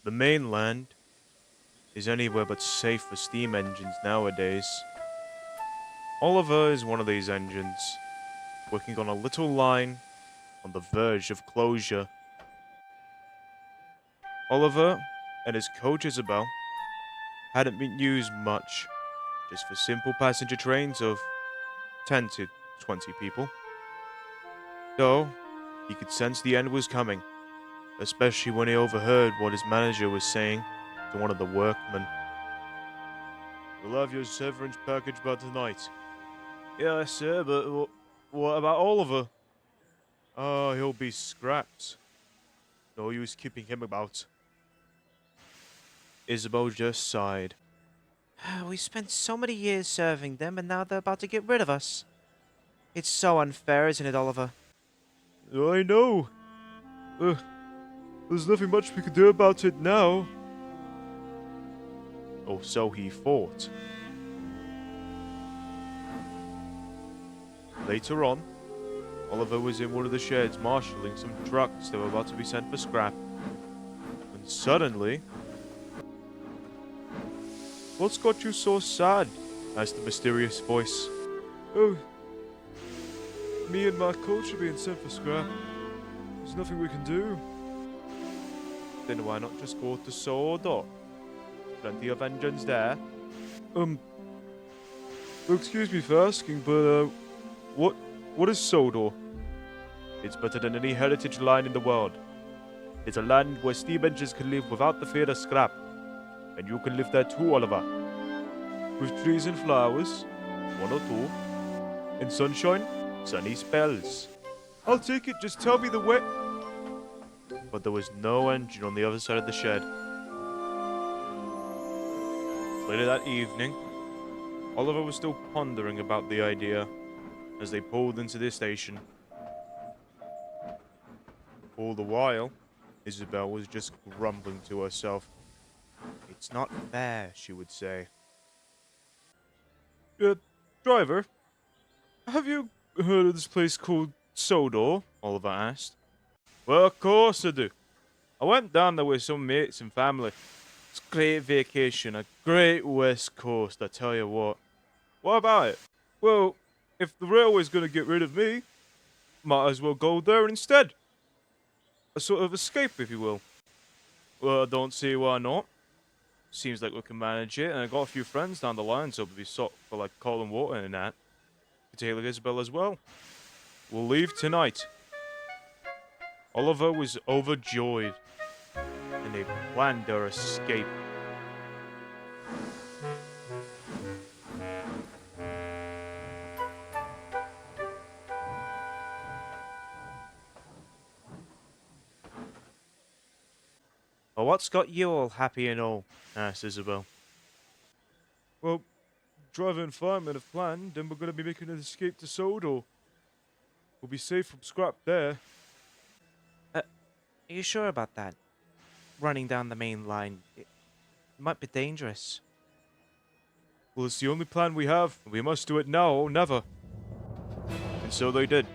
The mainland is anywhere but safe for steam engines nowadays. Oliver is one of these engines, working on a little line on the verge of closure. Oliver and his coach Isabel hadn't been used much, just for simple passenger trains of 10 to 20 people. Though, he could sense the end was coming, especially when he overheard what his manager was saying to one of the workmen. "We'll have your severance package by tonight." "Yes, sir, but what about Oliver?" "Oh, he'll be scrapped. No use keeping him about." Isabel just sighed. We spent so many years serving them, and now they're about to get rid of us. It's so unfair, isn't it, Oliver? "I know. There's nothing much we can do about it now." Or so he thought. Later on, Oliver was in one of the sheds marshalling some trucks that were about to be sent for scrap. And suddenly... "What's got you so sad?" asked the mysterious voice. "Oh, me and my coach are being sent for scrap. There's nothing we can do." "Then why not just go to Sodor? Plenty of engines there." Excuse me for asking, but, what is Sodor?" "It's better than any heritage line in the world. It's a land where steam engines can live without the fear of scrap. And you can live there too, Oliver. With trees and flowers, one or two, and sunshine, sunny spells." "I'll take it, just tell me the way." But there was no engine on the other side of the shed. Later that evening, Oliver was still pondering about the idea as they pulled into the station. All the while, Isabel was just grumbling to herself. "It's not fair," she would say. Driver, have you heard of this place called Sodor?" Oliver asked. "Well, of course I do. I went down there with some mates and family. It's a great vacation, a great west coast, I tell you what." "What about it?" "Well, if the railway's going to get rid of me, might as well go there instead. A sort of escape, if you will." "Well, I don't see why not. Seems like we can manage it, and I got a few friends down the line, so it'll be sort for like coal and water and that. Could take like Isabel as well. We'll leave tonight." Oliver was overjoyed, and they planned their escape. "Well, what's got you all happy and all?" asked Isabel. "Well, driver and fireman have planned, and we're going to be making an escape to Sodor. We'll be safe from scrap there." Are you sure about that? Running down the main line, it might be dangerous. "Well, it's the only plan we have, and we must do it now or never." And so they did.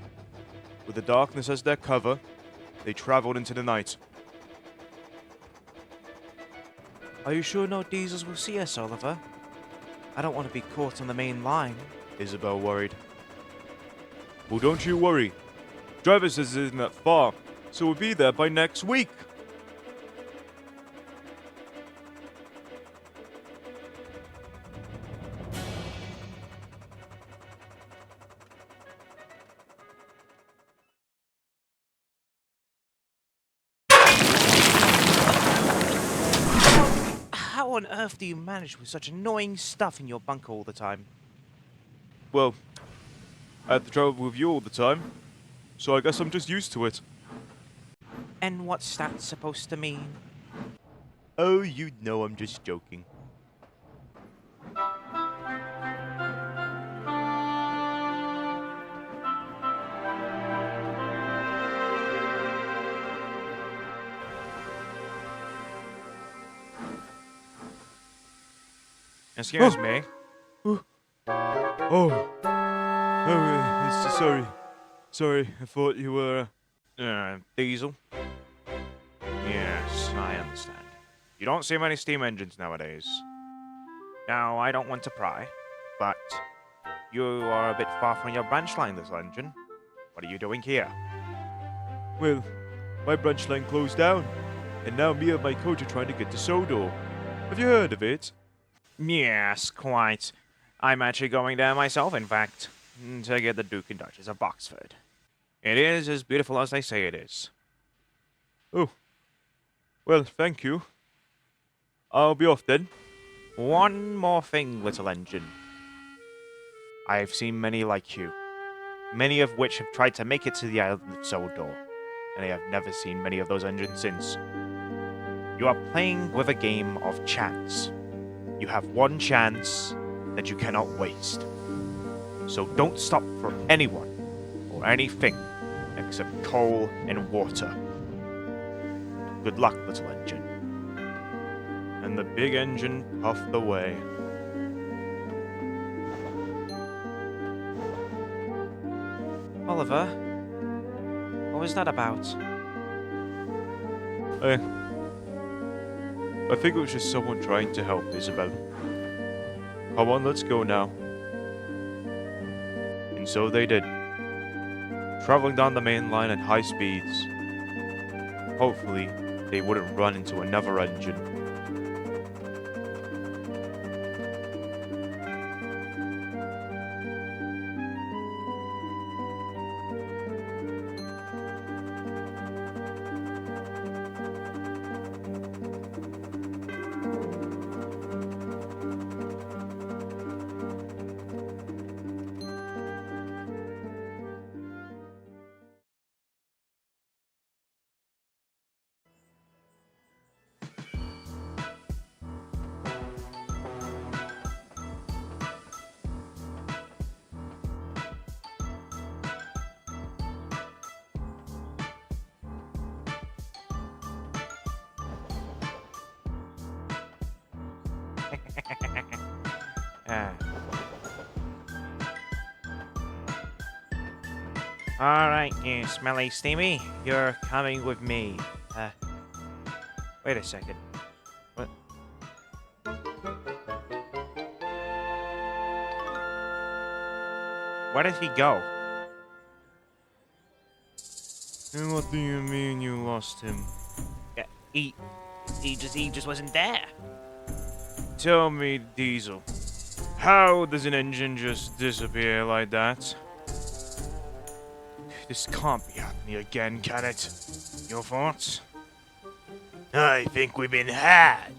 With the darkness as their cover, they traveled into the night. Are you sure no diesels will see us, Oliver? I don't want to be caught on the main line. Isabel worried. "Well, don't you worry. Driver says it isn't that far, so we'll be there by next week." How on earth do you manage with such annoying stuff in your bunker all the time? "Well, I have to travel with you all the time, so I guess I'm just used to it." And what's that supposed to mean? "Oh, you know I'm just joking." Excuse me. Oh, sorry. Sorry, I thought you were... Diesel? Yes, I understand. You don't see many steam engines nowadays. Now, I don't want to pry, but you are a bit far from your branch line, little engine. What are you doing here? Well, my branch line closed down, and now me and my coach are trying to get to Sodor. Have you heard of it? Yes, quite. I'm actually going there myself, in fact, to get the Duke and Duchess of Boxford. It is as beautiful as they say it is. Oh, well, thank you. I'll be off then. One more thing, little engine. I have seen many like you, many of which have tried to make it to the island of Sodor, and I have never seen many of those engines since. You are playing with a game of chance. You have one chance that you cannot waste. So don't stop for anyone or anything except coal and water. Good luck, little engine. And the big engine puffed away. Oliver, what was that about? I think it was just someone trying to help Isabel. Come on, let's go now. And so they did, traveling down the main line at high speeds. Hopefully, they wouldn't run into another engine. Ah. Alright, you smelly steamy. You're coming with me. Wait a second. What? Where did he go? And what do you mean you lost him? Yeah, he just wasn't there. Tell me, Diesel, how does an engine just disappear like that? This can't be happening again, can it? Your thoughts? I think we've been had.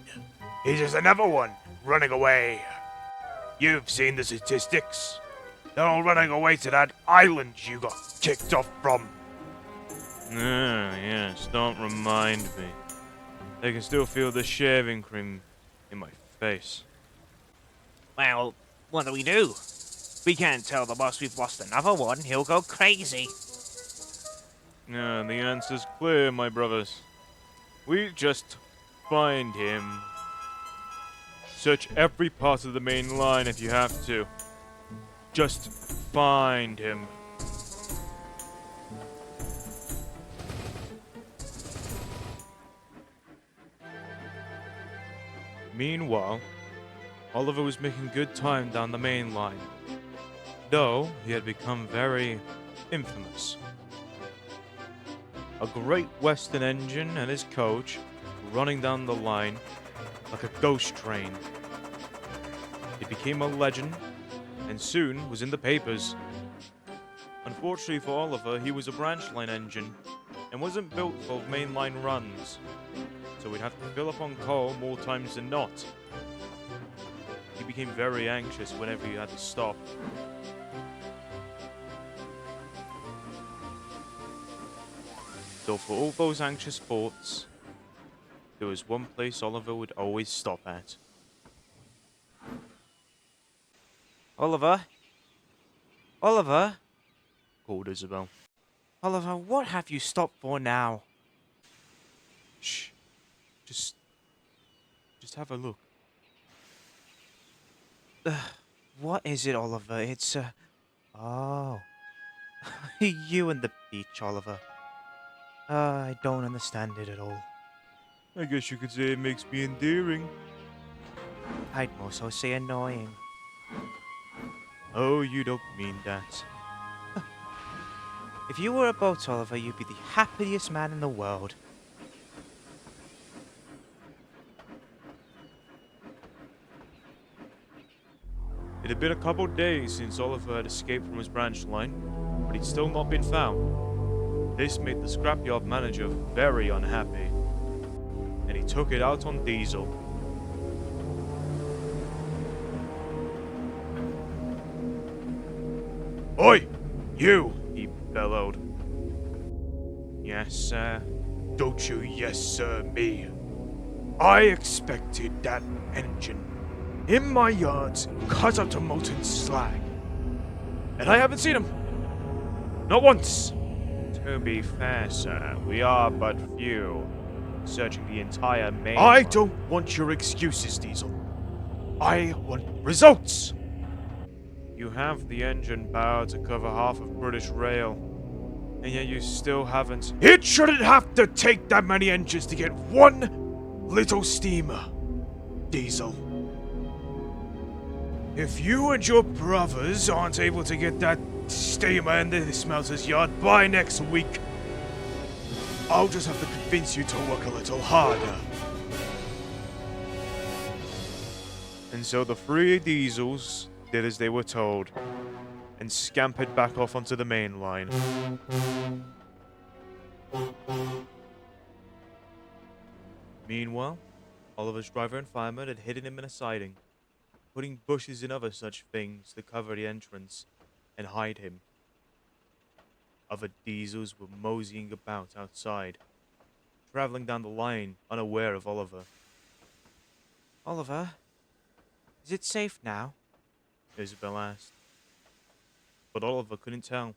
Here's just another one, running away. You've seen the statistics. They're all running away to that island you got kicked off from. Ah, yes, don't remind me. I can still feel the shaving cream in my face. Well, what do? We can't tell the boss we've lost another one. He'll go crazy. Yeah, the answer's clear, my brothers. We just find him. Search every part of the main line if you have to. Just find him. Meanwhile, Oliver was making good time down the main line, though he had become very infamous. A Great Western engine and his coach were running down the line like a ghost train. He became a legend and soon was in the papers. Unfortunately for Oliver, he was a branch line engine and wasn't built for mainline runs, so he'd have to fill up on coal more times than not. He became very anxious whenever he had to stop. So for all those anxious thoughts, there was one place Oliver would always stop at. Oliver? Oliver? Called Isabel. Oliver, what have you stopped for now? Shh. Just have a look. What is it, Oliver? It's, Oh. You and the beach, Oliver. I don't understand it at all. I guess you could say it makes me endearing. I'd more so say annoying. Oh, you don't mean that. If you were a boat, Oliver, you'd be the happiest man in the world. It had been a couple days since Oliver had escaped from his branch line, but he'd still not been found. This made the scrapyard manager very unhappy, and he took it out on Diesel. Oi! You! He bellowed. Yes, sir. Don't you yes sir me. I expected that engine in my yards cut up to molten slag. And I haven't seen him. Not once. To be fair, sir, we are but few, searching the entire main. I don't want your excuses, Diesel. I want results. You have the engine power to cover half of British rail, and yet you still haven't. It shouldn't have to take that many engines to get one little steamer, Diesel. If you and your brothers aren't able to get that steamer in the smelter's yard by next week, I'll just have to convince you to work a little harder. And so the three Diesels did as they were told, and scampered back off onto the main line. Meanwhile, Oliver's driver and fireman had hidden him in a siding, putting bushes and other such things to cover the entrance and hide him. Other Diesels were moseying about outside, traveling down the line unaware of Oliver. Oliver, is it safe now? Isabel asked. But Oliver couldn't tell.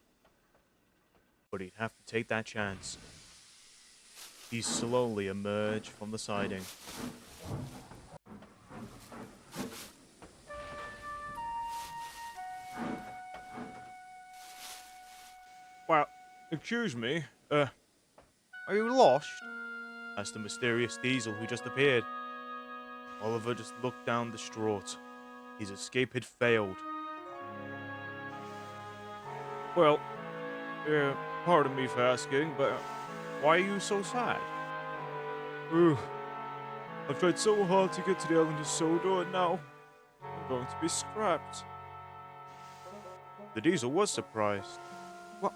But he'd have to take that chance. He slowly emerged from the siding. Well, excuse me, Are you lost? asked the mysterious Diesel who just appeared. Oliver just looked down distraught. His escape had failed. Well, pardon me for asking, but why are you so sad? I've tried so hard to get to the island of Sodor, and now I'm going to be scrapped. The Diesel was surprised. What?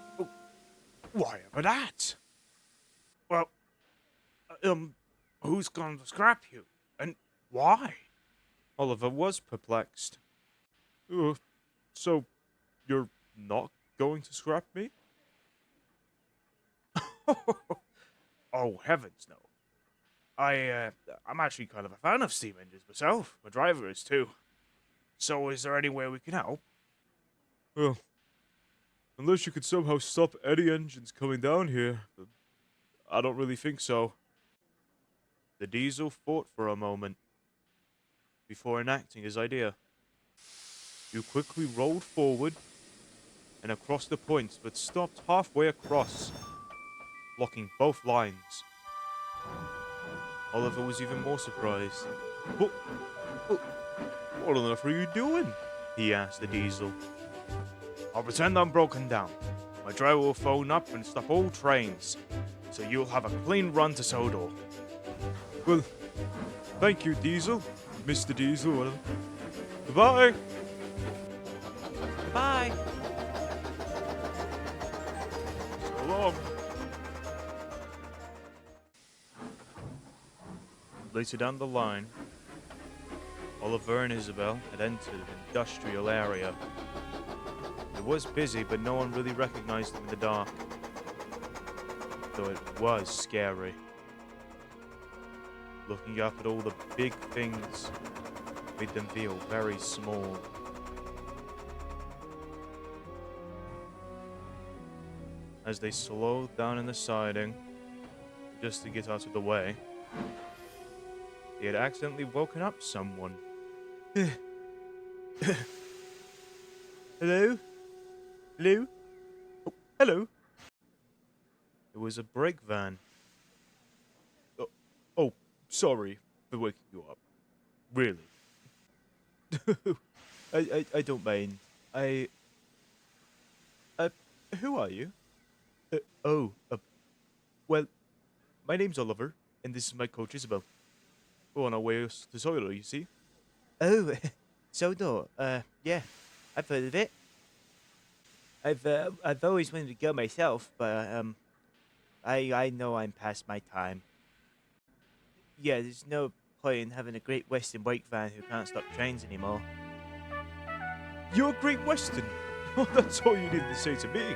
Why ever that? Well, who's going to scrap you? And why? Oliver was perplexed. So you're not going to scrap me? Oh, heavens no. I'm actually kind of a fan of steam engines myself. My driver is too. So is there any way we can help? Well, unless you could somehow stop any engines coming down here, I don't really think so. The Diesel thought for a moment before enacting his idea. You quickly rolled forward and across the points, but stopped halfway across, blocking both lines. Oliver was even more surprised. What on earth are you doing? He asked the Diesel. I'll pretend I'm broken down. My driver will phone up and stop all trains, so you'll have a clean run to Sodor. Well, thank you, Diesel. Mr. Diesel, whatever. Goodbye! Bye. So long. Later down the line, Oliver and Isabel had entered an industrial area. It was busy, but no one really recognized them in the dark. Though it was scary. Looking up at all the big things made them feel very small. As they slowed down in the siding, just to get out of the way, they had accidentally woken up someone. Hello? Hello? Oh, hello? It was a brake van. Oh, sorry for waking you up. Really. I don't mind. Uh, who are you? Oh, well, my name's Oliver, and this is my coach Isabel. We're on our way to Sodor, you see? Oh, Sodor. Yeah, I've heard of it. I've always wanted to go myself, but I know I'm past my time. Yeah, there's no point in having a Great Western bike van who can't stop trains anymore. You're Great Western? Oh, that's all you needed to say to me.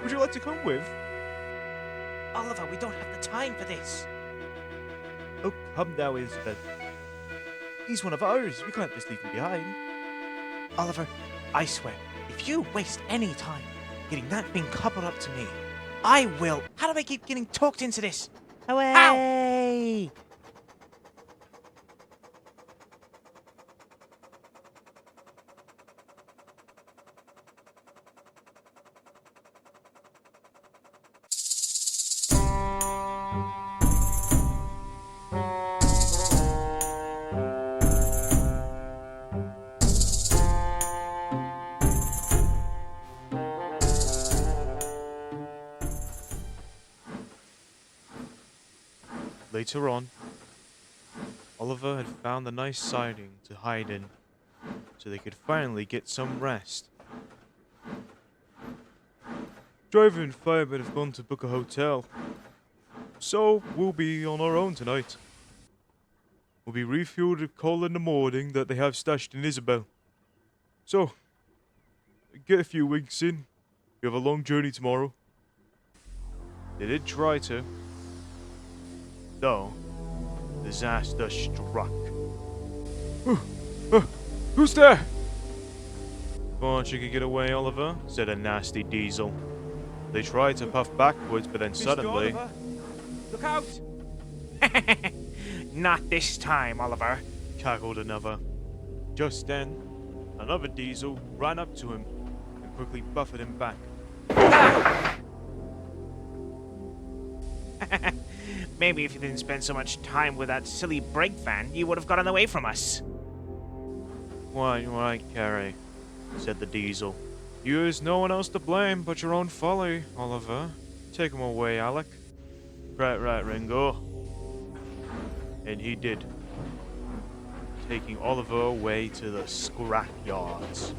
Would you like to come with? Oliver, we don't have the time for this. Oh, come now, Elizabeth. He's one of ours. We can't just leave him behind. Oliver, I swear, if you waste any time getting that thing coupled up to me, I will. How do I keep getting talked into this? Away! Later on, Oliver had found a nice siding to hide in, so they could finally get some rest. Driver and firemen have gone to book a hotel, so we'll be on our own tonight. We'll be refueled at coal in the morning that they have stashed in Isabel. So, get a few winks in. You have a long journey tomorrow. They did try to. Though, disaster struck. Who's there? Thought you could get away, Oliver, said a nasty diesel. They tried to puff backwards, but then suddenly... Look out! Not this time, Oliver, cackled another. Just then, another diesel ran up to him and quickly buffeted him back. Maybe if you didn't spend so much time with that silly brake van, you would have gotten away from us. Why, Carrie, said the diesel. There's no one else to blame but your own folly, Oliver. Take him away, Alec. Right, Ringo. And he did, taking Oliver away to the scrap yards.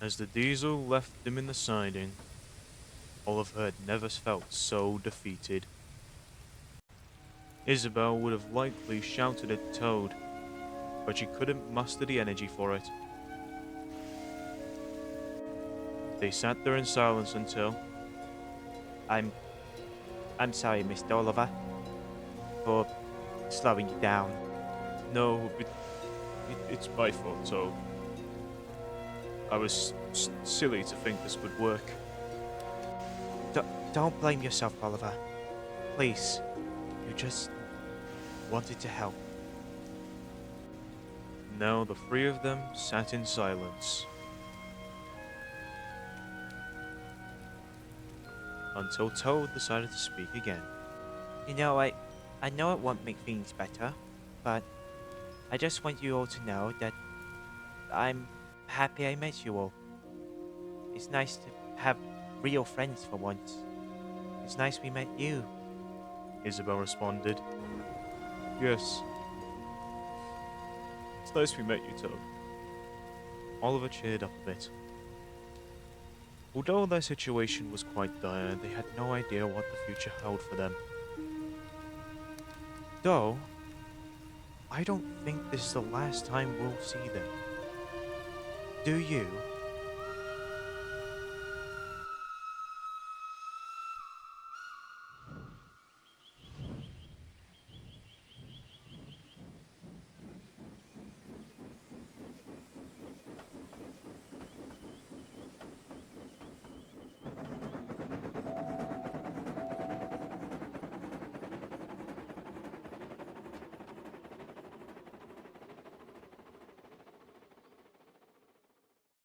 As the diesel left him in the siding, Oliver had never felt so defeated. Isabel would have likely shouted at Toad, but she couldn't muster the energy for it. They sat there in silence until... I'm sorry, Mr. Oliver, for slowing you down. No, it's my fault, Toad. I was silly to think this would work. Don't blame yourself, Oliver. Please. You just wanted to help. Now the three of them sat in silence. Until Toad decided to speak again. You know, I know it won't make things better, but I just want you all to know that I'm happy I met you all. It's nice to have real friends for once. It's nice we met you. Isabel responded. Yes. It's nice we met you, Tom. Oliver cheered up a bit. Although their situation was quite dire, they had no idea what the future held for them. Though, I don't think this is the last time we'll see them. Do you?